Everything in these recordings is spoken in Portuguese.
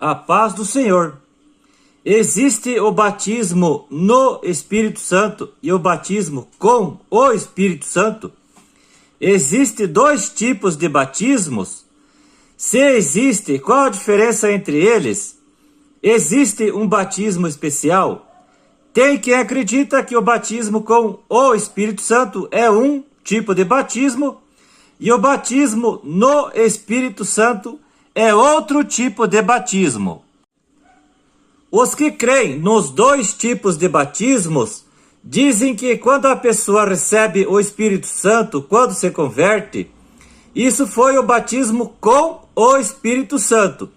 A paz do Senhor. Existe o batismo no Espírito Santo e o batismo com o Espírito Santo? Existem dois tipos de batismos? Se existe, qual a diferença entre eles? Existe um batismo especial? Tem quem acredita que o batismo com o Espírito Santo é um tipo de batismo e o batismo no Espírito Santo é outro tipo de batismo. Os que creem nos dois tipos de batismos dizem que quando a pessoa recebe o Espírito Santo, quando se converte, isso foi o batismo com o Espírito Santo.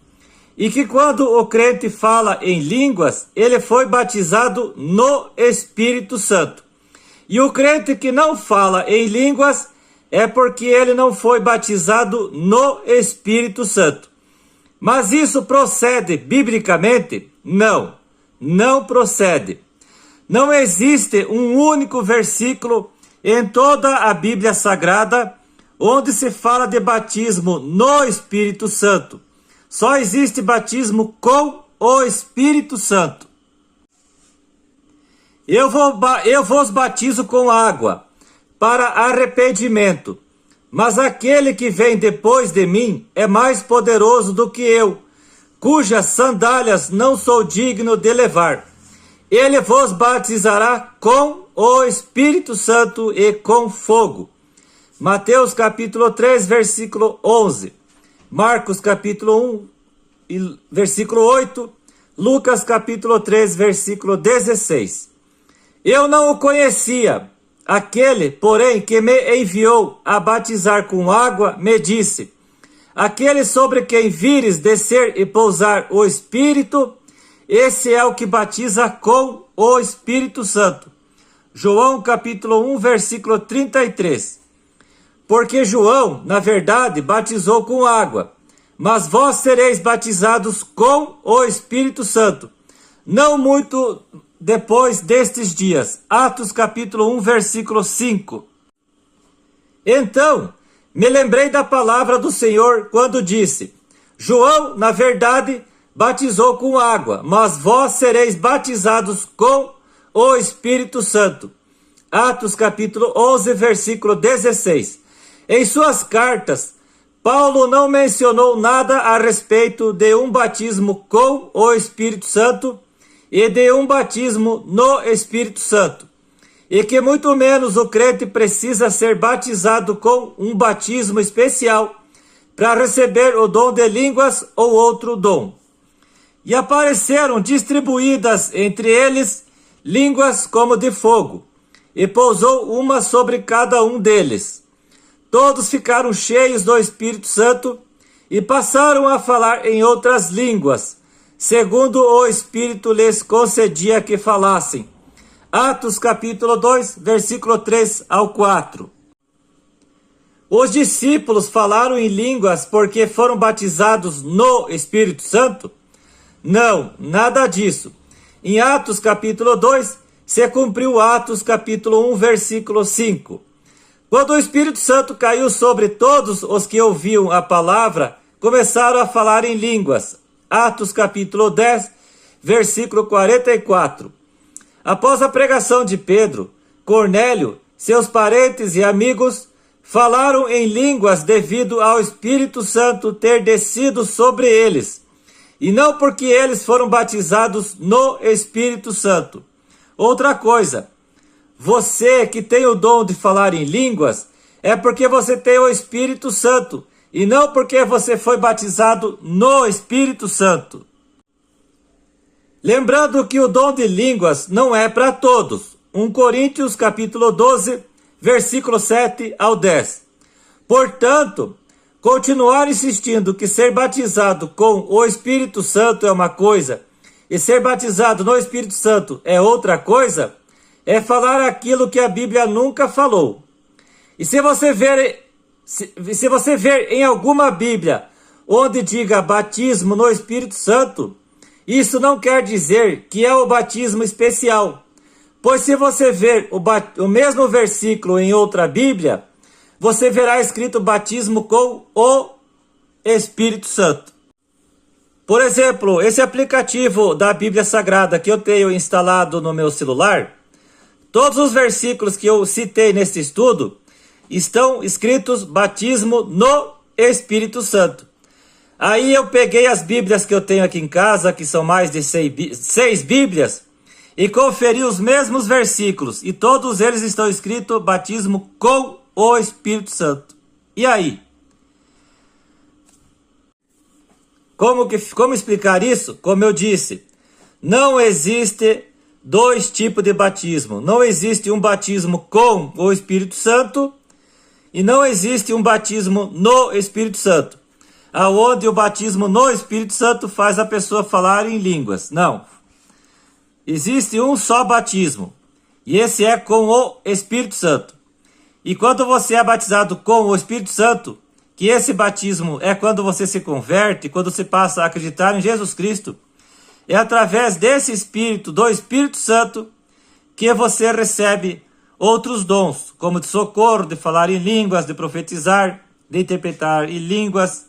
E que quando o crente fala em línguas, ele foi batizado no Espírito Santo. E o crente que não fala em línguas é porque ele não foi batizado no Espírito Santo. Mas isso procede biblicamente? Não, não procede. Não existe um único versículo em toda a Bíblia Sagrada onde se fala de batismo no Espírito Santo. Só existe batismo com o Espírito Santo. Eu vos batizo com água para arrependimento, mas aquele que vem depois de mim é mais poderoso do que eu, cujas sandálias não sou digno de levar. Ele vos batizará com o Espírito Santo e com fogo. Mateus capítulo 3, versículo 11. Marcos capítulo 1, versículo 8. Lucas capítulo 3, versículo 16. Eu não o conhecia. Aquele, porém, que me enviou a batizar com água, me disse: aquele sobre quem vires descer e pousar o Espírito, esse é o que batiza com o Espírito Santo. João capítulo 1, versículo 33. Porque João, na verdade, batizou com água, mas vós sereis batizados com o Espírito Santo, não muito depois destes dias. Atos capítulo 1, versículo 5. Então, me lembrei da palavra do Senhor quando disse: João, na verdade, batizou com água, mas vós sereis batizados com o Espírito Santo. Atos capítulo 11, versículo 16. Em suas cartas, Paulo não mencionou nada a respeito de um batismo com o Espírito Santo e de um batismo no Espírito Santo, e que muito menos o crente precisa ser batizado com um batismo especial para receber o dom de línguas ou outro dom. E apareceram distribuídas entre eles línguas como de fogo, e pousou uma sobre cada um deles. Todos ficaram cheios do Espírito Santo e passaram a falar em outras línguas, segundo o Espírito lhes concedia que falassem. Atos capítulo 2, versículo 3 ao 4. Os discípulos falaram em línguas porque foram batizados no Espírito Santo? Não, nada disso. Em Atos capítulo 2, se cumpriu Atos capítulo 1, versículo 5. Quando o Espírito Santo caiu sobre todos os que ouviam a palavra, começaram a falar em línguas. Atos capítulo 10, versículo 44. Após a pregação de Pedro, Cornélio, seus parentes e amigos falaram em línguas devido ao Espírito Santo ter descido sobre eles, e não porque eles foram batizados no Espírito Santo. Outra coisa, você que tem o dom de falar em línguas, é porque você tem o Espírito Santo, e não porque você foi batizado no Espírito Santo. Lembrando que o dom de línguas não é para todos. 1 Coríntios capítulo 12, versículo 7 ao 10. Portanto, continuar insistindo que ser batizado com o Espírito Santo é uma coisa, e ser batizado no Espírito Santo é outra coisa, é falar aquilo que a Bíblia nunca falou. E se você ver em alguma Bíblia onde diga batismo no Espírito Santo, isso não quer dizer que é o batismo especial. Pois se você ver o mesmo versículo em outra Bíblia, você verá escrito batismo com o Espírito Santo. Por exemplo, esse aplicativo da Bíblia Sagrada que eu tenho instalado no meu celular, todos os versículos que eu citei neste estudo estão escritos batismo no Espírito Santo. Aí eu peguei as Bíblias que eu tenho aqui em casa, que são mais de 6 Bíblias, e conferi os mesmos versículos, e todos eles estão escritos batismo com o Espírito Santo. E aí? Como explicar isso? Como eu disse, não existe dois tipos de batismo. Não existe um batismo com o Espírito Santo e não existe um batismo no Espírito Santo, aonde o batismo no Espírito Santo faz a pessoa falar em línguas. Não. Existe um só batismo, e esse é com o Espírito Santo. E quando você é batizado com o Espírito Santo, que esse batismo é quando você se converte, quando você passa a acreditar em Jesus Cristo, é através desse Espírito, do Espírito Santo, que você recebe outros dons, como de socorro, de falar em línguas, de profetizar, de interpretar em línguas,